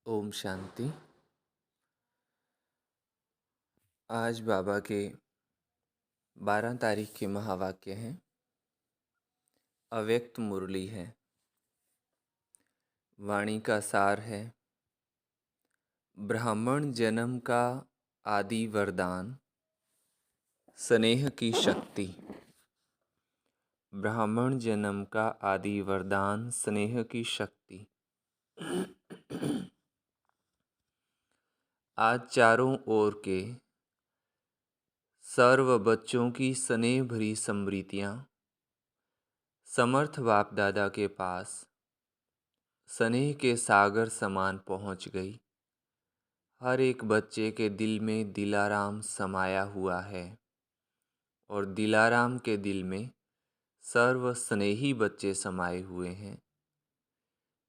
ओम शांति। आज बाबा के 12 तारीख के महावाक्य हैं। अव्यक्त मुरली है। वाणी का सार है, ब्राह्मण जन्म का आदि वरदान, स्नेह की शक्ति। ब्राह्मण जन्म का आदि वरदान, स्नेह की शक्ति। आज चारों ओर के सर्व बच्चों की स्नेह भरी स्मृतियाँ समर्थ बाप दादा के पास स्नेह के सागर समान पहुँच गई। हर एक बच्चे के दिल में दिलाराम समाया हुआ है और दिलाराम के दिल में सर्व स्नेही बच्चे समाये हुए हैं।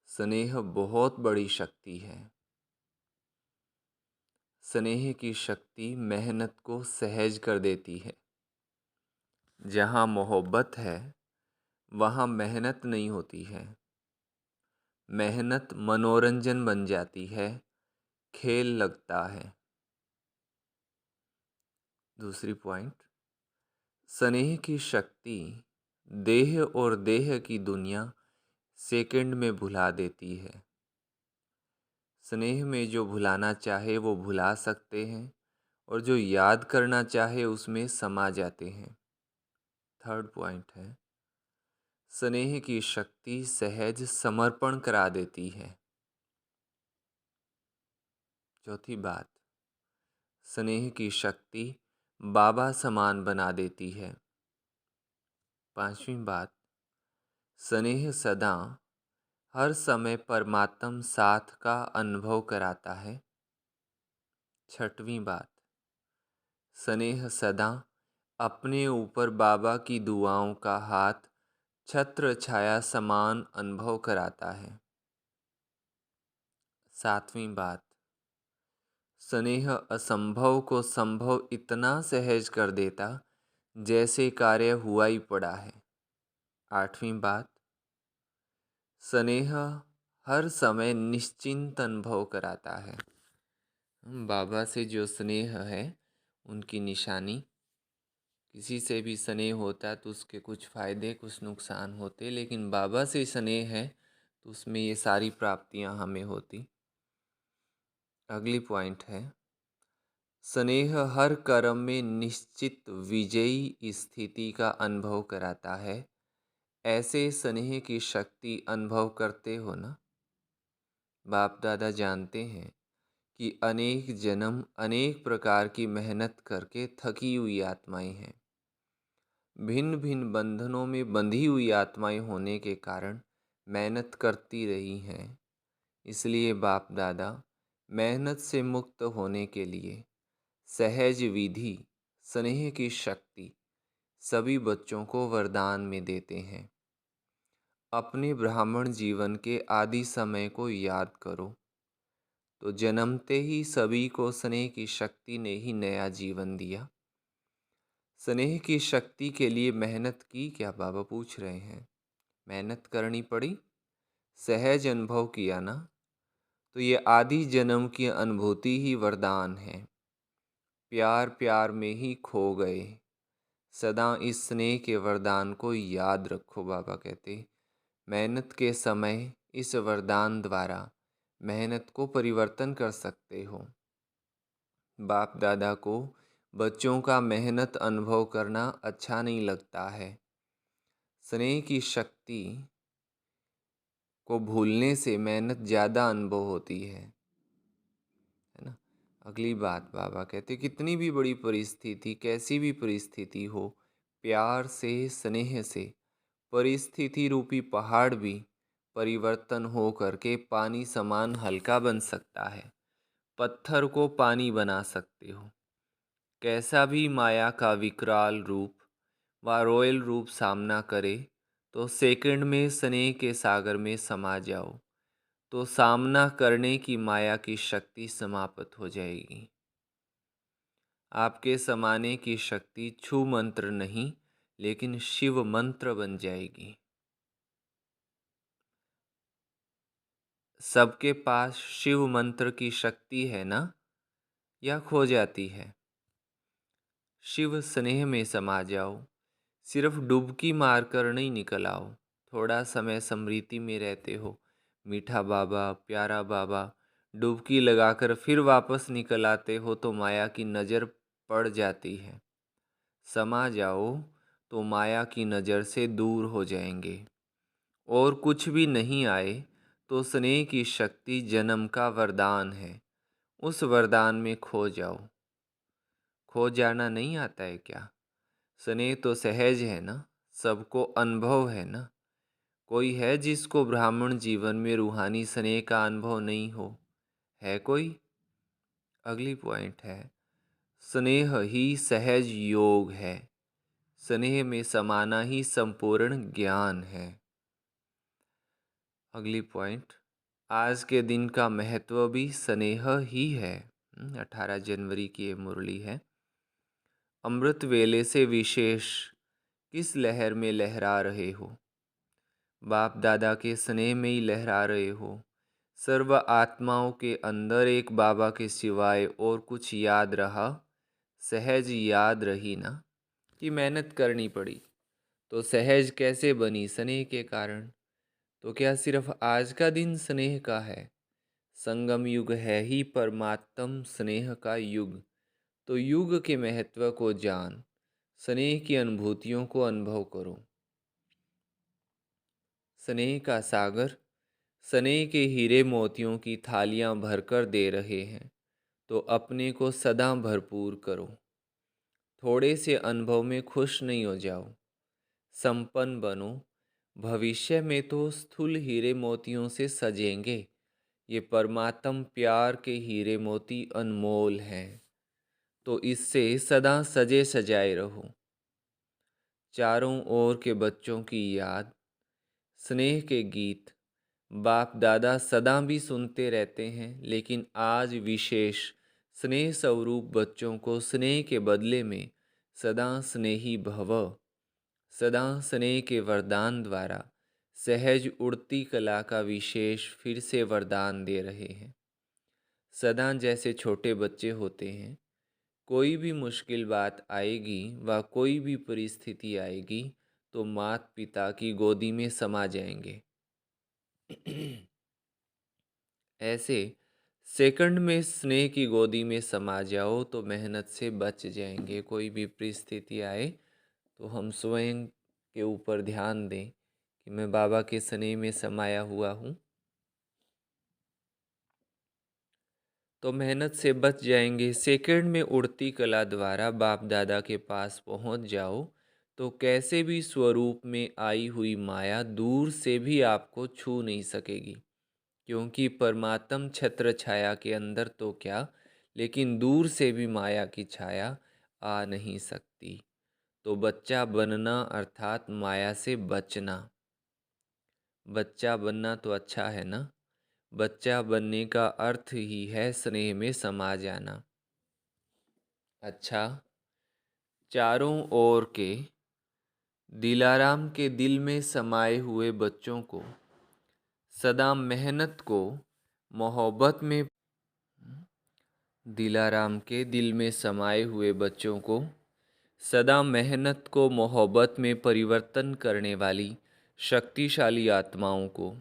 स्नेह बहुत बड़ी शक्ति है। स्नेह की शक्ति मेहनत को सहज कर देती है। जहाँ मोहब्बत है वहाँ मेहनत नहीं होती है। मेहनत मनोरंजन बन जाती है, खेल लगता है। दूसरी पॉइंट, स्नेह की शक्ति देह और देह की दुनिया सेकंड में भुला देती है। स्नेह में जो भुलाना चाहे वो भुला सकते हैं और जो याद करना चाहे उसमें समा जाते हैं। थर्ड पॉइंट है, स्नेह की शक्ति सहज समर्पण करा देती है। चौथी बात, स्नेह की शक्ति बाबा समान बना देती है। पांचवी बात, स्नेह सदा हर समय परमात्म साथ का अनुभव कराता है। छठवीं बात, स्नेह सदा अपने ऊपर बाबा की दुआओं का हाथ छत्र छाया समान अनुभव कराता है। सातवीं बात, स्नेह असंभव को संभव इतना सहज कर देता जैसे कार्य हुआ ही पड़ा है। आठवीं बात, स्नेह हर समय निश्चिंत अनुभव कराता है। बाबा से जो स्नेह है उनकी निशानी, किसी से भी स्नेह होता तो उसके कुछ फ़ायदे कुछ नुकसान होते, लेकिन बाबा से स्नेह है तो उसमें ये सारी प्राप्तियां हमें होती। अगली पॉइंट है, स्नेह हर कर्म में निश्चित विजयी स्थिति का अनुभव कराता है। ऐसे स्नेह की शक्ति अनुभव करते हो ना? बाप दादा जानते हैं कि अनेक जन्म अनेक प्रकार की मेहनत करके थकी हुई आत्माएं हैं। भिन्न भिन्न बंधनों में बंधी हुई आत्माएं होने के कारण मेहनत करती रही हैं। इसलिए बाप दादा मेहनत से मुक्त होने के लिए सहज विधि स्नेह की शक्ति सभी बच्चों को वरदान में देते हैं। अपने ब्राह्मण जीवन के आदि समय को याद करो तो जन्मते ही सभी को स्नेह की शक्ति ने ही नया जीवन दिया। स्नेह की शक्ति के लिए मेहनत की क्या? बाबा पूछ रहे हैं। मेहनत करनी पड़ी, सहज अनुभव किया ना, तो ये आदि जन्म की अनुभूति ही वरदान है। प्यार प्यार में ही खो गए, सदा इस स्नेह के वरदान को याद रखो। बाबा कहते मेहनत के समय इस वरदान द्वारा मेहनत को परिवर्तन कर सकते हो। बाप दादा को बच्चों का मेहनत अनुभव करना अच्छा नहीं लगता है। स्नेह की शक्ति को भूलने से मेहनत ज़्यादा अनुभव होती है ना? अगली बात बाबा कहते कितनी भी बड़ी परिस्थिति, कैसी भी परिस्थिति हो, प्यार से स्नेह से परिस्थिति रूपी पहाड़ भी परिवर्तन हो करके पानी समान हल्का बन सकता है। पत्थर को पानी बना सकते हो। कैसा भी माया का विकराल रूप व रॉयल रूप सामना करे तो सेकंड में स्नेह के सागर में समा जाओ तो सामना करने की माया की शक्ति समाप्त हो जाएगी। आपके समाने की शक्ति छू मंत्र नहीं लेकिन शिव मंत्र बन जाएगी। सबके पास शिव मंत्र की शक्ति है ना, या खो जाती है? शिव स्नेह में समा जाओ, सिर्फ डुबकी मारकर नहीं निकल आओ। थोड़ा समय स्मृति में रहते हो, मीठा बाबा, प्यारा बाबा, डुबकी लगाकर फिर वापस निकल आते हो तो माया की नज़र पड़ जाती है। समा जाओ तो माया की नज़र से दूर हो जाएंगे। और कुछ भी नहीं आए तो स्नेह की शक्ति जन्म का वरदान है, उस वरदान में खो जाओ। खो जाना नहीं आता है क्या? स्नेह तो सहज है ना, सबको अनुभव है ना। कोई है जिसको ब्राह्मण जीवन में रूहानी स्नेह का अनुभव नहीं हो? है कोई? अगली पॉइंट है, स्नेह ही सहज योग है। स्नेह में समाना ही संपूर्ण ज्ञान है। अगली पॉइंट, आज के दिन का महत्व भी स्नेह ही है। 18 जनवरी की ये मुरली है। अमृत वेले से विशेष किस लहर में लहरा रहे हो? बाप दादा के स्नेह में ही लहरा रहे हो। सर्व आत्माओं के अंदर एक बाबा के सिवाय और कुछ याद रहा? सहज याद रही ना, कि मेहनत करनी पड़ी? तो सहज कैसे बनी? स्नेह के कारण। तो क्या सिर्फ आज का दिन स्नेह का है? संगम युग है ही परमात्म स्नेह का युग। तो युग के महत्व को जान, स्नेह की अनुभूतियों को अनुभव करो। स्नेह का सागर स्नेह के हीरे मोतियों की थालियां भरकर दे रहे हैं, तो अपने को सदा भरपूर करो। थोड़े से अनुभव में खुश नहीं हो जाओ, संपन्न बनो। भविष्य में तो स्थूल हीरे मोतियों से सजेंगे। ये परमात्म प्यार के हीरे मोती अनमोल हैं, तो इससे सदा सजे सजाए रहो। चारों ओर के बच्चों की याद, स्नेह के गीत बाप दादा सदा भी सुनते रहते हैं, लेकिन आज विशेष स्नेह स्वरूप बच्चों को स्नेह के बदले में सदा स्नेही भव, सदा स्नेह के वरदान द्वारा सहज उड़ती कला का विशेष फिर से वरदान दे रहे हैं। सदा जैसे छोटे बच्चे होते हैं, कोई भी मुश्किल बात आएगी व कोई भी परिस्थिति आएगी तो माता पिता की गोदी में समा जाएंगे। ऐसे सेकंड में स्नेह की गोदी में समा जाओ तो मेहनत से बच जाएंगे। कोई भी परिस्थिति आए तो हम स्वयं के ऊपर ध्यान दें कि मैं बाबा के स्नेह में समाया हुआ हूँ, तो मेहनत से बच जाएंगे। सेकंड में उड़ती कला द्वारा बाप दादा के पास पहुँच जाओ तो कैसे भी स्वरूप में आई हुई माया दूर से भी आपको छू नहीं सकेगी, क्योंकि परमात्म छत्र छाया के अंदर तो क्या, लेकिन दूर से भी माया की छाया आ नहीं सकती। तो बच्चा बनना अर्थात माया से बचना। बच्चा बनना तो अच्छा है ना। बच्चा बनने का अर्थ ही है स्नेह में समा जाना। अच्छा, चारों ओर के दिलाराम के दिल में समाये हुए बच्चों को सदा मेहनत को मोहब्बत में, दिलाराम के दिल में समाये हुए बच्चों को सदा मेहनत को मोहब्बत में परिवर्तन करने वाली शक्तिशाली आत्माओं को,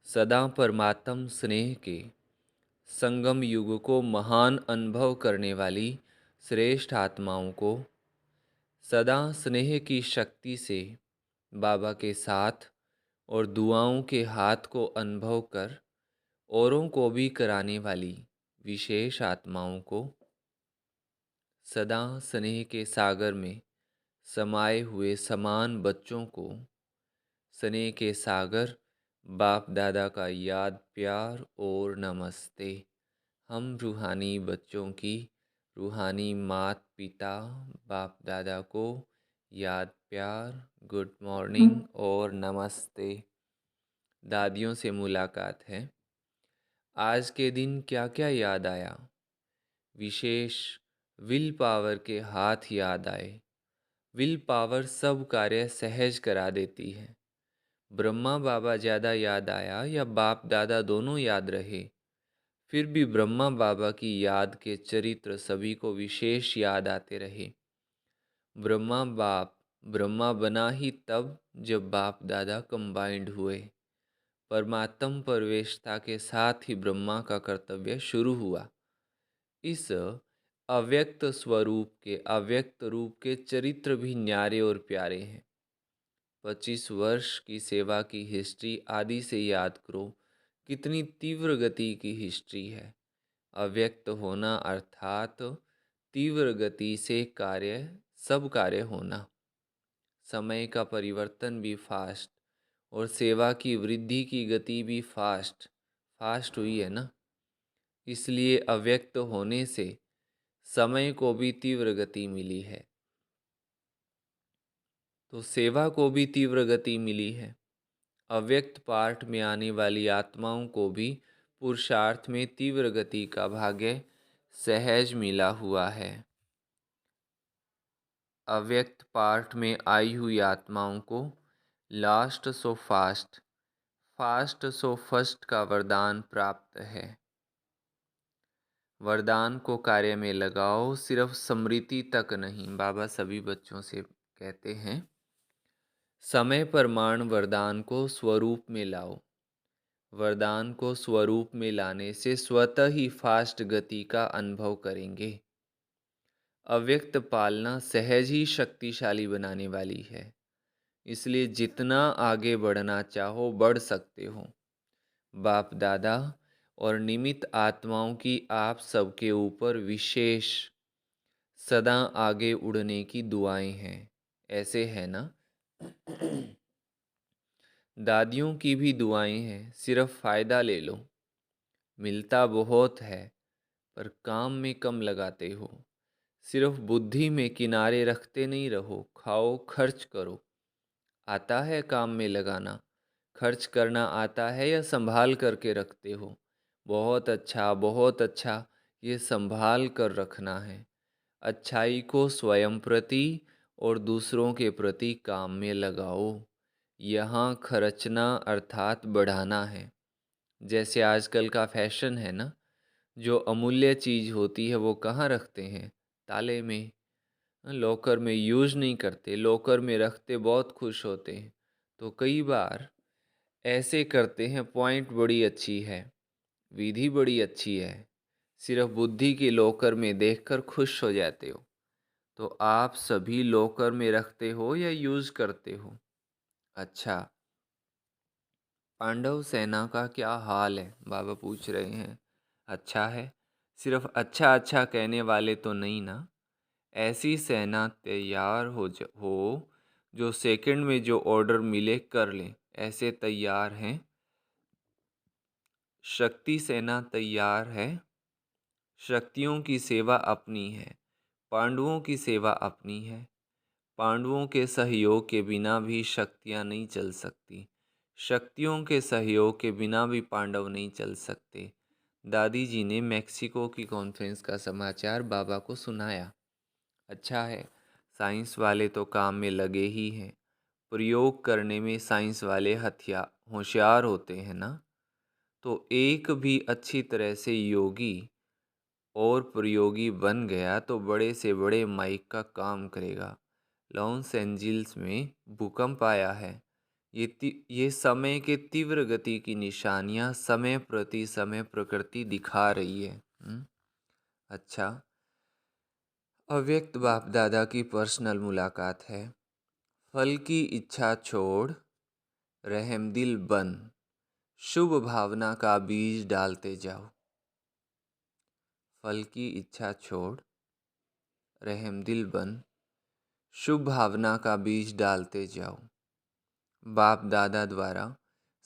सदा परमात्म स्नेह के संगम युग को महान अनुभव करने वाली श्रेष्ठ आत्माओं को सदा स्नेह की शक्ति से बाबा के साथ और दुआओं के हाथ को अनुभव कर औरों को भी कराने वाली विशेष आत्माओं को, सदा स्नेह के सागर में समाये हुए समान बच्चों को, स्नेह के सागर बाप दादा का याद प्यार और नमस्ते। हम रूहानी बच्चों की रूहानी मात पिता बाप दादा को याद प्यार, गुड मॉर्निंग और नमस्ते। दादियों से मुलाकात है। आज के दिन क्या क्या याद आया? विशेष विल पावर के हाथ याद आए। विल पावर सब कार्य सहज करा देती है। ब्रह्मा बाबा ज़्यादा याद आया या बाप दादा दोनों याद रहे, फिर भी ब्रह्मा बाबा की याद के चरित्र सभी को विशेष याद आते रहे। ब्रह्मा बाप ब्रह्मा बना ही तब जब बाप दादा कंबाइंड हुए। परमात्म परवेशता के साथ ही ब्रह्मा का कर्तव्य शुरू हुआ। इस अव्यक्त स्वरूप के अव्यक्त रूप के चरित्र भी न्यारे और प्यारे हैं। 25 वर्ष की सेवा की हिस्ट्री आदि से याद करो, कितनी तीव्र गति की हिस्ट्री है। अव्यक्त होना अर्थात तीव्र गति से सब कार्य होना। समय का परिवर्तन भी फास्ट और सेवा की वृद्धि की गति भी फास्ट हुई है ना। इसलिए अव्यक्त होने से समय को भी तीव्र गति मिली है, तो सेवा को भी तीव्र गति मिली है। अव्यक्त पार्ट में आने वाली आत्माओं को भी पुरुषार्थ में तीव्र गति का भाग्य सहज मिला हुआ है। अव्यक्त पार्ट में आई हुई आत्माओं को last so fast so first का वरदान प्राप्त है। वरदान को कार्य में लगाओ, सिर्फ स्मृति तक नहीं। बाबा सभी बच्चों से कहते हैं, समय प्रमाण वरदान को स्वरूप में लाओ। वरदान को स्वरूप में लाने से स्वतः ही फास्ट गति का अनुभव करेंगे। अव्यक्त पालना सहज ही शक्तिशाली बनाने वाली है, इसलिए जितना आगे बढ़ना चाहो बढ़ सकते हो। बाप दादा और निमित्त आत्माओं की आप सबके ऊपर विशेष सदा आगे उड़ने की दुआएं हैं। ऐसे है ना। दादियों की भी दुआएं हैं, सिर्फ फ़ायदा ले लो। मिलता बहुत है पर काम में कम लगाते हो। सिर्फ बुद्धि में किनारे रखते नहीं रहो, खाओ खर्च करो। आता है काम में लगाना, खर्च करना आता है या संभाल करके रखते हो? बहुत अच्छा बहुत अच्छा, ये संभाल कर रखना है। अच्छाई को स्वयं प्रति और दूसरों के प्रति काम में लगाओ। यहाँ खर्चना अर्थात बढ़ाना है। जैसे आजकल का फैशन है ना, जो अमूल्य चीज़ होती है वो कहाँ रखते हैं? ताले में, लॉकर में यूज़ नहीं करते, लॉकर में रखते बहुत खुश होते हैं। तो कई बार ऐसे करते हैं। पॉइंट बड़ी अच्छी है, विधि बड़ी अच्छी है, सिर्फ बुद्धि के लॉकर में देखकर खुश हो जाते हो। तो आप सभी लॉकर में रखते हो या यूज़ करते हो? अच्छा, पांडव सेना का क्या हाल है? बाबा पूछ रहे हैं। अच्छा है, सिर्फ अच्छा अच्छा कहने वाले तो नहीं ना। ऐसी सेना तैयार हो जो सेकंड में जो ऑर्डर मिले कर ले, ऐसे तैयार हैं। शक्ति सेना तैयार है। शक्तियों की सेवा अपनी है, पांडवों की सेवा अपनी है। पांडवों के सहयोग के बिना भी शक्तियाँ नहीं चल सकती, शक्तियों के सहयोग के बिना भी पांडव नहीं चल सकते। दादी जी ने मैक्सिको की कॉन्फ्रेंस का समाचार बाबा को सुनाया। अच्छा है, साइंस वाले तो काम में लगे ही हैं। प्रयोग करने में साइंस वाले होशियार होते हैं ना। तो एक भी अच्छी तरह से योगी और प्रयोगी बन गया तो बड़े से बड़े माइक का काम करेगा। लॉस एंजिल्स में भूकंप आया है। ये समय के तीव्र गति की निशानियां समय प्रति समय प्रकृति दिखा रही है। अच्छा, अव्यक्त बाप दादा की पर्सनल मुलाकात है। फल की इच्छा छोड़, रहमदिल बन, शुभ भावना का बीज डालते जाओ। फल की इच्छा छोड़, रहमदिल बन, शुभ भावना का बीज डालते जाओ। बाप दादा द्वारा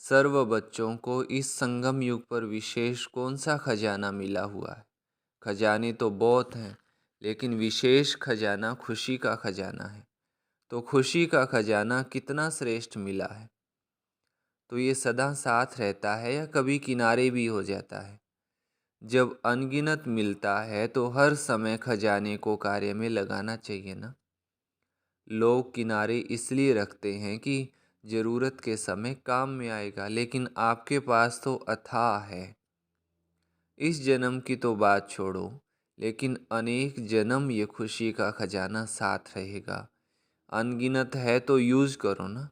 सर्व बच्चों को इस संगम युग पर विशेष कौन सा खजाना मिला हुआ है? खजाने तो बहुत हैं, लेकिन विशेष खजाना खुशी का खजाना है। तो खुशी का खजाना कितना श्रेष्ठ मिला है? तो ये सदा साथ रहता है या कभी किनारे भी हो जाता है? जब अनगिनत मिलता है तो हर समय खजाने को कार्य में लगाना चाहिए ना। लोग किनारे इसलिए रखते हैं कि ज़रूरत के समय काम में आएगा, लेकिन आपके पास तो अथाह है। इस जन्म की तो बात छोड़ो, लेकिन अनेक जन्म ये खुशी का खजाना साथ रहेगा। अनगिनत है तो यूज़ करो ना।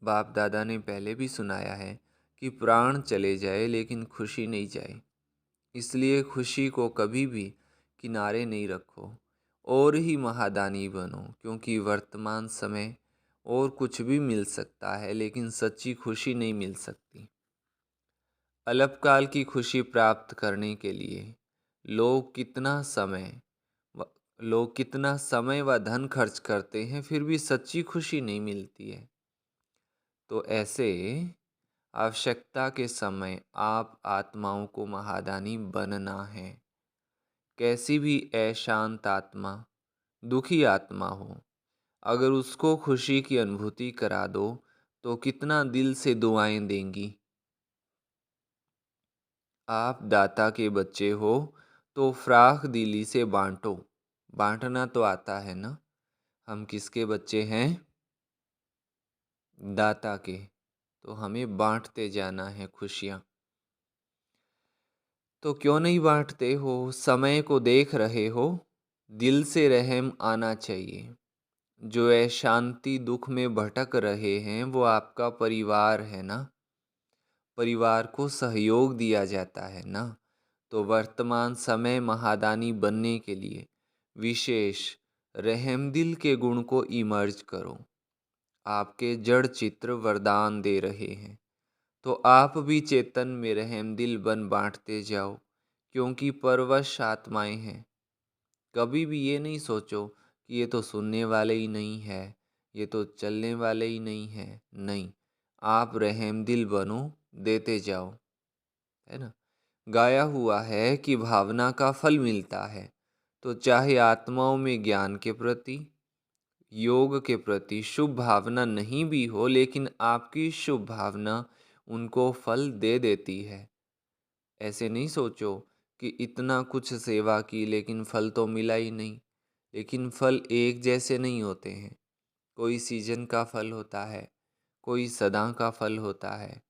बाप दादा ने पहले भी सुनाया है कि प्राण चले जाए लेकिन खुशी नहीं जाए। इसलिए खुशी को कभी भी किनारे नहीं रखो और ही महादानी बनो, क्योंकि वर्तमान समय और कुछ भी मिल सकता है लेकिन सच्ची खुशी नहीं मिल सकती। अल्पकाल की खुशी प्राप्त करने के लिए लोग कितना समय व लोग कितना समय व धन खर्च करते हैं, फिर भी सच्ची खुशी नहीं मिलती है। तो ऐसे आवश्यकता के समय आप आत्माओं को महादानी बनना है। कैसी भी अशांत आत्मा, दुखी आत्मा हो, अगर उसको खुशी की अनुभूति करा दो तो कितना दिल से दुआएं देंगी। आप दाता के बच्चे हो तो फ्राख दिली से बांटो। बांटना तो आता है ना। हम किसके बच्चे हैं? दाता के। तो हमें बांटते जाना है खुशियाँ। तो क्यों नहीं बांटते हो? समय को देख रहे हो, दिल से रहम आना चाहिए। जो शांति दुख में भटक रहे हैं वो आपका परिवार है ना। परिवार को सहयोग दिया जाता है ना। तो वर्तमान समय महादानी बनने के लिए विशेष रहमदिल के गुण को इमर्ज करो। आपके जड़ चित्र वरदान दे रहे हैं, तो आप भी चेतन में रहमदिल बन बांटते जाओ, क्योंकि परवश आत्माएं हैं। कभी भी ये नहीं सोचो कि ये तो सुनने वाले ही नहीं है, ये तो चलने वाले ही नहीं है। नहीं, आप रहमदिल बनो, देते जाओ, है ना। गाया हुआ है कि भावना का फल मिलता है। तो चाहे आत्माओं में ज्ञान के प्रति, योग के प्रति शुभ भावना नहीं भी हो, लेकिन आपकी शुभ भावना उनको फल दे देती है। ऐसे नहीं सोचो कि इतना कुछ सेवा की लेकिन फल तो मिला ही नहीं। लेकिन फल एक जैसे नहीं होते हैं। कोई सीजन का फल होता है, कोई सदा का फल होता है।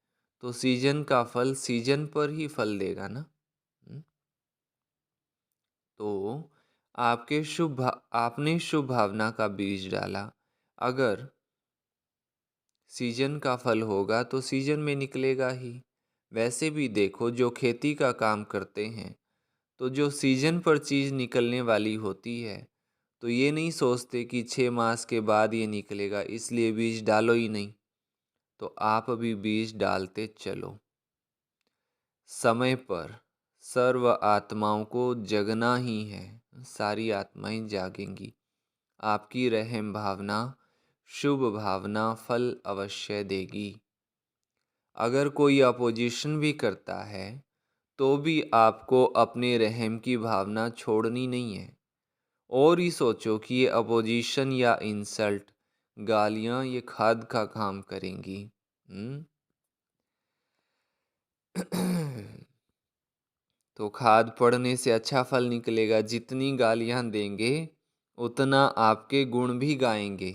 तो सीजन का फल सीजन पर ही फल देगा ना। हम्म? तो आपने शुभ भावना का बीज डाला। अगर सीजन का फल होगा तो सीजन में निकलेगा ही। वैसे भी देखो, जो खेती का काम करते हैं, तो जो सीजन पर चीज़ निकलने वाली होती है, तो ये नहीं सोचते कि 6 मास के बाद ये निकलेगा, इसलिए बीज डालो ही नहीं। तो आप भी बीज डालते चलो। समय पर सर्व आत्माओं को जगना ही है। सारी आत्माएं जागेंगी। आपकी रहम भावना, शुभ भावना फल अवश्य देगी। अगर कोई अपोजिशन भी करता है तो भी आपको अपने रहम की भावना छोड़नी नहीं है। और ही सोचो कि ये अपोजिशन या इंसल्ट, गालियाँ ये खाद का काम करेंगी। हम्म? तो खाद पड़ने से अच्छा फल निकलेगा। जितनी गालियाँ देंगे उतना आपके गुण भी गाएंगे।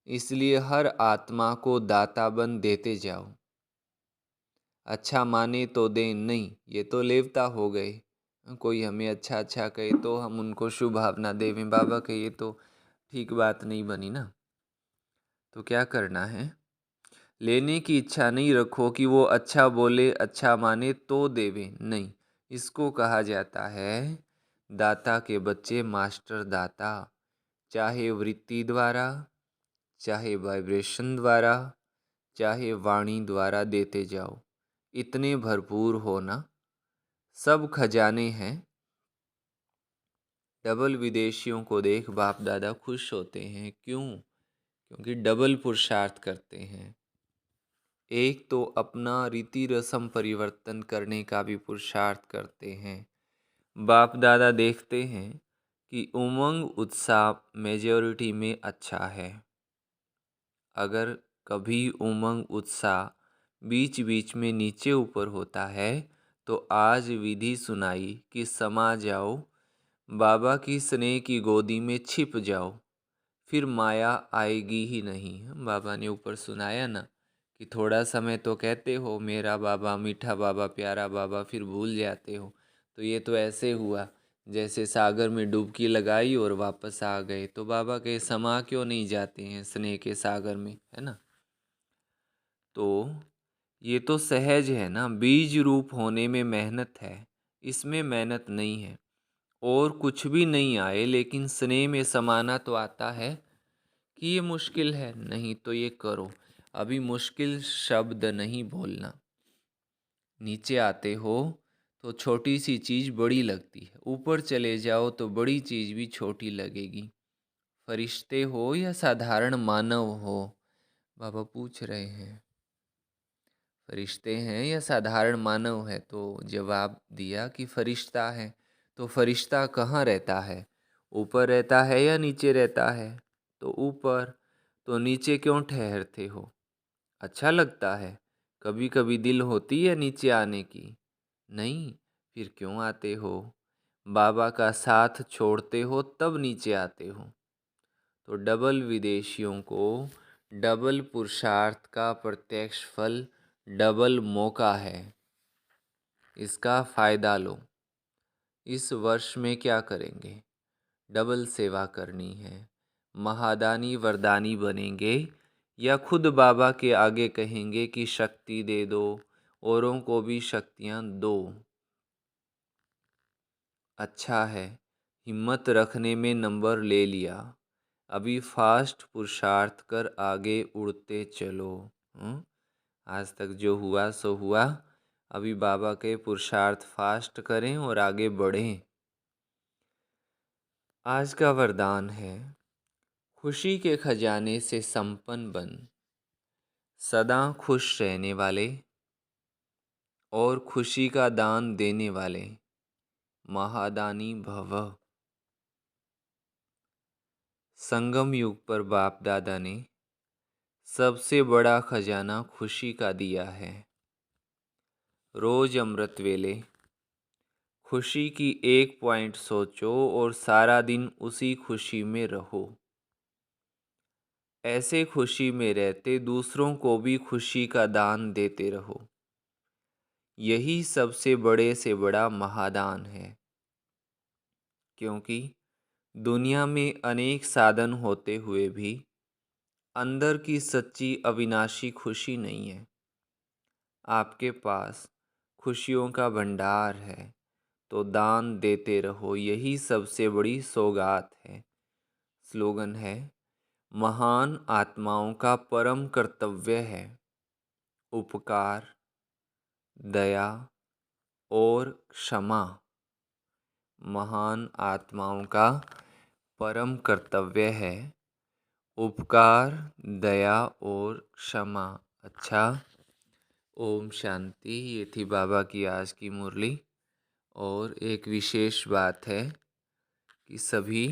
इसलिए हर आत्मा को दाताबन देते जाओ। अच्छा माने तो दें, नहीं ये तो लेवता हो गए। कोई हमें अच्छा अच्छा कहे तो हम उनको शुभ भावना देवें। बाबा के ये तो ठीक बात नहीं बनी ना। तो क्या करना है? लेने की इच्छा नहीं रखो कि वो अच्छा बोले, अच्छा माने तो देवे। नहीं, इसको कहा जाता है दाता के बच्चे मास्टर दाता। चाहे वृत्ति द्वारा, चाहे वाइब्रेशन द्वारा, चाहे वाणी द्वारा देते जाओ। इतने भरपूर होना, सब खजाने हैं। डबल विदेशियों को देख बाप दादा खुश होते हैं। क्यों? क्योंकि डबल पुरुषार्थ करते हैं। एक तो अपना रीति रस्म परिवर्तन करने का भी पुरुषार्थ करते हैं। बाप दादा देखते हैं कि उमंग उत्साह मेजॉरिटी में अच्छा है। अगर कभी उमंग उत्साह बीच बीच में नीचे ऊपर होता है तो आज विधि सुनाई कि समा जाओ, बाबा की स्नेह की गोदी में छिप जाओ। फिर माया आएगी ही नहीं। बाबा ने ऊपर सुनाया ना कि थोड़ा समय तो कहते हो मेरा बाबा, मीठा बाबा, प्यारा बाबा, फिर भूल जाते हो। तो ये तो ऐसे हुआ जैसे सागर में डुबकी लगाई और वापस आ गए। तो बाबा के समा क्यों नहीं जाते हैं स्नेह के सागर में, है ना। तो ये तो सहज है ना, बीज रूप होने में मेहनत है, इसमें मेहनत नहीं है। और कुछ भी नहीं आए लेकिन स्नेह में समाना तो आता है कि ये मुश्किल है, नहीं तो ये करो। अभी मुश्किल शब्द नहीं बोलना। नीचे आते हो तो छोटी सी चीज़ बड़ी लगती है, ऊपर चले जाओ तो बड़ी चीज़ भी छोटी लगेगी। फरिश्ते हो या साधारण मानव हो, बाबा पूछ रहे हैं। फरिश्ते हैं या साधारण मानव है, तो जवाब दिया कि फरिश्ता है। तो फरिश्ता कहाँ रहता है, ऊपर रहता है या नीचे रहता है? तो ऊपर। तो नीचे क्यों ठहरते हो? अच्छा लगता है? कभी कभी दिल होती है नीचे आने की? नहीं, फिर क्यों आते हो? बाबा का साथ छोड़ते हो तब नीचे आते हो। तो डबल विदेशियों को डबल पुरुषार्थ का प्रत्यक्ष फल डबल मौका है, इसका फ़ायदा लो। इस वर्ष में क्या करेंगे? डबल सेवा करनी है। महादानी वरदानी बनेंगे या खुद बाबा के आगे कहेंगे कि शक्ति दे दो, औरों को भी शक्तियाँ दो। अच्छा है, हिम्मत रखने में नंबर ले लिया। अभी फास्ट पुरुषार्थ कर आगे उड़ते चलो। आज तक जो हुआ सो हुआ, अभी बाबा के पुरुषार्थ फास्ट करें और आगे बढ़ें। आज का वरदान है, खुशी के खजाने से संपन्न बन, सदा खुश रहने वाले और खुशी का दान देने वाले महादानी भव। संगम युग पर बाप दादा ने सबसे बड़ा खजाना खुशी का दिया है। रोज अमृत वेले खुशी की एक पॉइंट सोचो और सारा दिन उसी खुशी में रहो। ऐसे खुशी में रहते दूसरों को भी खुशी का दान देते रहो। यही सबसे बड़े से बड़ा महादान है। क्योंकि दुनिया में अनेक साधन होते हुए भी अंदर की सच्ची अविनाशी खुशी नहीं है। आपके पास खुशियों का भंडार है, तो दान देते रहो, यही सबसे बड़ी सौगात है। स्लोगन है, महान आत्माओं का परम कर्तव्य है उपकार, दया और क्षमा। महान आत्माओं का परम कर्तव्य है उपकार, दया और क्षमा। अच्छा, ओम शांति। ये थी बाबा की आज की मुरली। और एक विशेष बात है कि सभी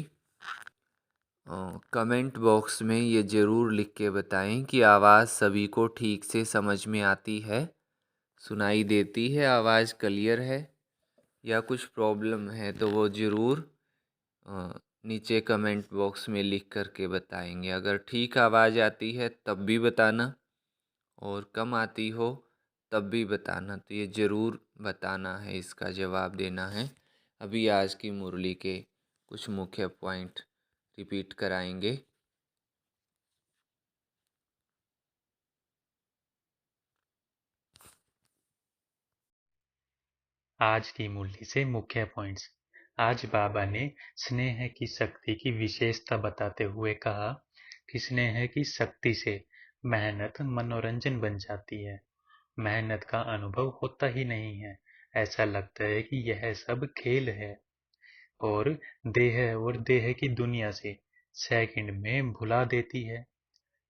कमेंट बॉक्स में ये ज़रूर लिख के बताएं कि आवाज़ सभी को ठीक से समझ में आती है, सुनाई देती है, आवाज़ क्लियर है या कुछ प्रॉब्लम है। तो वो ज़रूर नीचे कमेंट बॉक्स में लिख कर के बताएंगे। अगर ठीक आवाज़ आती है तब भी बताना, और कम आती हो तब भी बताना। तो ये ज़रूर बताना है, इसका जवाब देना है। अभी आज की मुरली के कुछ मुख्य पॉइंट रिपीट कराएंगे। आज की मुरली से मुख्य पॉइंट्स। आज बाबा ने स्नेह की शक्ति की विशेषता बताते हुए कहा कि स्नेह की शक्ति से मेहनत मनोरंजन बन जाती है। मेहनत का अनुभव होता ही नहीं है, ऐसा लगता है कि यह सब खेल है और देह की दुनिया से सेकंड में भुला देती है।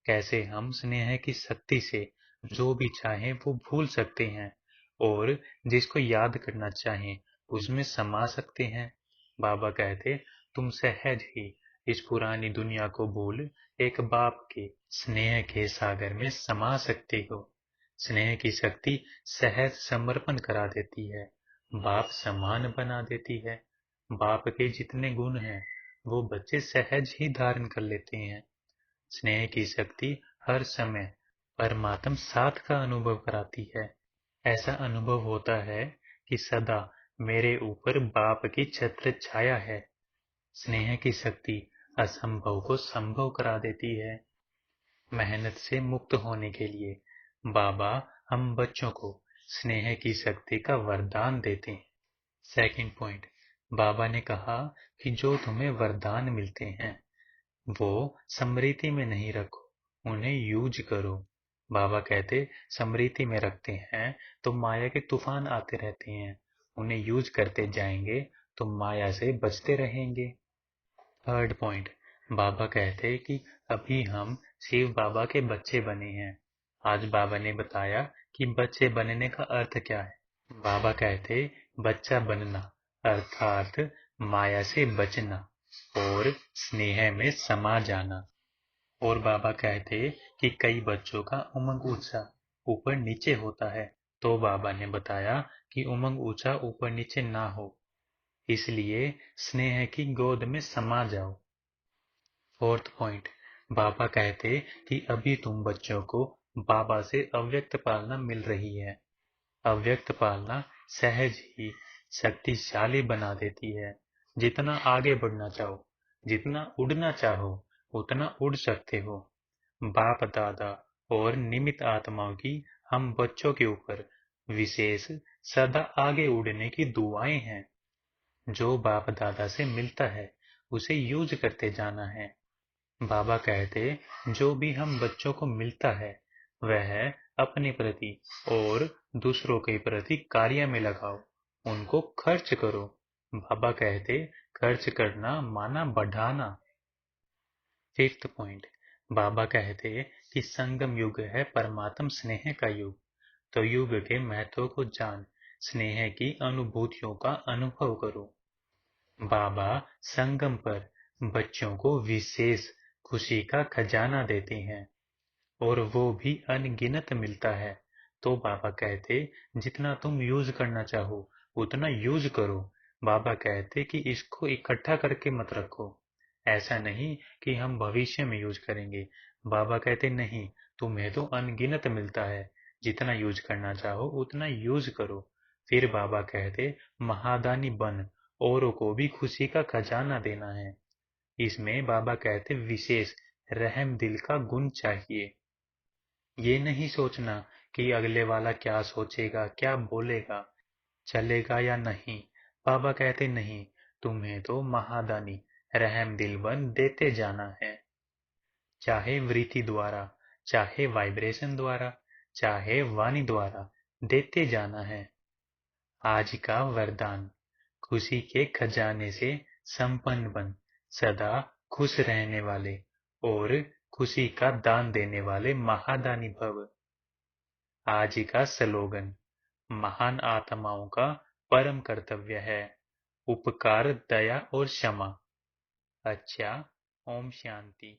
कैसे हम स्नेह की शक्ति से जो भी चाहें वो भूल सकते हैं और जिसको याद करना चाहें उसमें समा सकते हैं। बाबा कहते, तुम सहज ही इस पुरानी दुनिया को भूल एक बाप के स्नेह के सागर में समा सकते हो। स्नेह की शक्ति सहज समर्पण करा देती है, बाप समान बना देती है। बाप के जितने गुण हैं वो बच्चे सहज ही धारण कर लेते हैं। स्नेह की शक्ति हर समय परमात्म साथ का अनुभव कराती है। ऐसा अनुभव होता है कि सदा मेरे ऊपर बाप की छत्र छाया है। स्नेह की शक्ति असंभव को संभव करा देती है। मेहनत से मुक्त होने के लिए बाबा हम बच्चों को स्नेह की शक्ति का वरदान देते हैं। सेकंड पॉइंट, बाबा ने कहा कि जो तुम्हें वरदान मिलते हैं वो स्मृति में नहीं रखो, उन्हें यूज करो। बाबा कहते स्मृति में रखते हैं तो माया के तूफान आते रहते हैं, उन्हें यूज करते जाएंगे तो माया से बचते रहेंगे। थर्ड पॉइंट, बाबा कहते कि अभी हम शिव बाबा के बच्चे बने हैं। आज बाबा ने बताया कि बच्चे बनने का अर्थ क्या है। बाबा कहते बच्चा बनना अर्थात माया से बचना और स्नेह में समा जाना। और बाबा कहते कि कई बच्चों का उमंग ऊंचा ऊपर नीचे होता है, तो बाबा ने बताया कि उमंग ऊंचा ऊपर नीचे ना हो, इसलिए स्नेह की गोद में समा जाओ। फोर्थ पॉइंट, बाबा कहते कि अभी तुम बच्चों को बाबा से अव्यक्त पालना मिल रही है। अव्यक्त पालना सहज ही शक्तिशाली बना देती है। जितना आगे बढ़ना चाहो, जितना उड़ना चाहो, उतना उड़ सकते हो। बाप दादा और निमित आत्माओं की हम बच्चों के ऊपर विशेष सदा आगे उड़ने की दुआएं हैं। जो बाप दादा से मिलता है उसे यूज करते जाना है। बाबा कहते जो भी हम बच्चों को मिलता है वह अपने प्रति और दूसरों के प्रति कार्य में लगाओ, उनको खर्च करो। बाबा कहते खर्च करना माना बढ़ाना। फिफ्थ पॉइंट, बाबा कहते कि संगम युग है परमात्म स्नेह का युग। तो युग के महत्व को जान स्नेह की अनुभूतियों का अनुभव करो। बाबा संगम पर बच्चों को विशेष खुशी का खजाना देते हैं और वो भी अनगिनत मिलता है। तो बाबा कहते जितना तुम यूज करना चाहो उतना यूज करो। बाबा कहते कि इसको इकट्ठा करके मत रखो। ऐसा नहीं कि हम भविष्य में यूज करेंगे। बाबा कहते नहीं, तुम्हें तो अनगिनत मिलता है, जितना यूज करना चाहो उतना यूज करो। फिर बाबा कहते महादानी बन, औरों को भी खुशी का खजाना देना है। इसमें बाबा कहते विशेष रहम दिल का गुण चाहिए। ये नहीं सोचना कि अगले वाला क्या सोचेगा, क्या बोलेगा, चलेगा या नहीं। बाबा कहते नहीं, तुम्हें तो महादानी रहम दिल बन देते जाना है। चाहे वृत्ति द्वारा, चाहे वाइब्रेशन द्वारा, चाहे वाणी द्वारा देते जाना है। आज का वरदान, खुशी के खजाने से संपन्न बन, सदा खुश रहने वाले और खुशी का दान देने वाले महादानी भव। आज का स्लोगन, महान आत्माओं का परम कर्तव्य है उपकार, दया और क्षमा। अच्छा, ओम शांति।